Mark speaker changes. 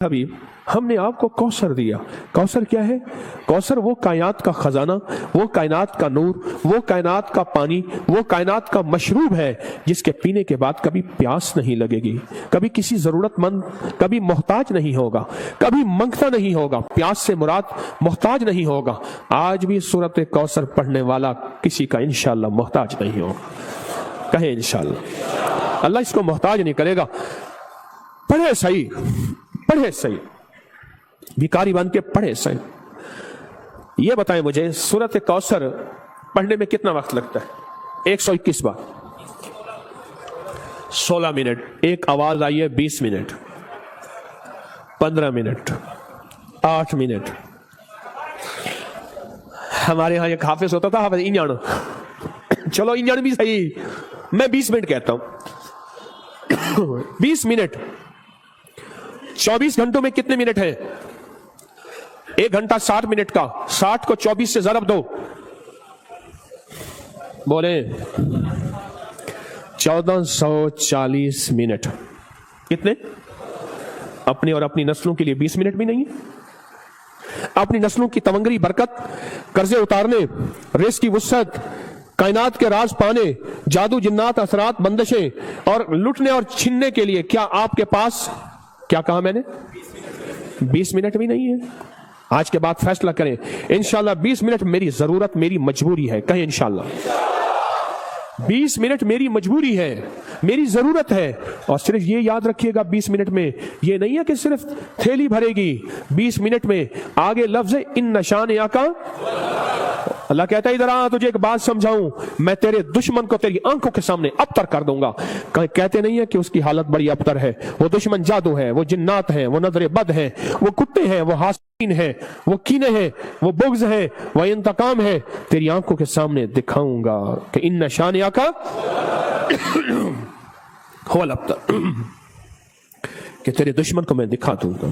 Speaker 1: حبیب ہم نے آپ کو کوثر دیا. کوثر کیا ہے؟ کوثر وہ کائنات کا خزانہ، وہ کائنات کا نور، وہ کائنات کا پانی، وہ کائنات کا مشروب ہے جس کے پینے کے بعد کبھی پیاس نہیں لگے گی، کبھی کسی ضرورت مند، کبھی محتاج نہیں ہوگا، کبھی منگتا نہیں ہوگا. پیاس سے مراد محتاج نہیں ہوگا. آج بھی سورۃ کوثر پڑھنے والا کسی کا انشاءاللہ محتاج نہیں ہوگا. کہیں انشاءاللہ اللہ اس کو محتاج نہیں کرے گا. پڑھے صحیح، پڑھے صحیح، بھکاری بن کے پڑھے صحیح. یہ بتائیں مجھے سورۃ کوثر پڑھنے میں کتنا وقت لگتا ہے؟ 121 بار، 16 منٹ. ایک آواز آئی ہے 20 منٹ، 15 منٹ، 8 منٹ. ہمارے ہاں ایک حافظ ہوتا تھا، حافظ انجان. چلو انجان بھی صحیح، میں 20 منٹ کہتا ہوں. 20 منٹ. 24 گھنٹوں میں کتنے منٹ ہیں؟ 1 گھنٹہ 60 منٹ کا، 60 کو 24 سے ضرب دو، بولیں 1440 منٹ. کتنے؟ اپنے اور اپنی نسلوں کے لیے 20 منٹ بھی نہیں ہے. اپنی نسلوں کی تمنگری برکت، قرضے اتارنے، رزق کی وسعت، کائنات کے راز پانے، جادو جنات اثرات بندشیں اور لٹنے اور چھننے کے لیے کیا آپ کے پاس، کیا کہا میں نے، 20 منٹ بھی نہیں ہے؟ آج کے بعد فیصلہ کریں انشاءاللہ 20 منٹ میری ضرورت، میری مجبوری ہے. کہیں انشاءاللہ 20 منٹ میری مجبوری ہے، میری ضرورت ہے. اور صرف یہ یاد رکھیے گا 20 منٹ میں یہ نہیں ہے کہ صرف تھیلی بھرے گی. 20 منٹ میں آگے لفظ ہے ان نشان یا کا. اللہ کہتا ہے ادھر آ، تجھے ایک بات سمجھاؤں، میں تیرے دشمن کو تیری آنکھوں کے سامنے ابتر کر دوں گا. کہتے نہیں ہے کہ اس کی حالت بڑی ابتر ہے. وہ دشمن جادو ہے، وہ جنات ہیں، وہ نظر بد ہیں، وہ کتے ہیں، وہ حاسدین ہیں، وہ کینے ہیں، وہ بغض ہیں، وہ انتقام ہے. تیری آنکھوں کے سامنے دکھاؤں گا کہ ان نشان یا کا ہو الابتر، کہ تیرے دشمن کو میں دکھا دوں گا.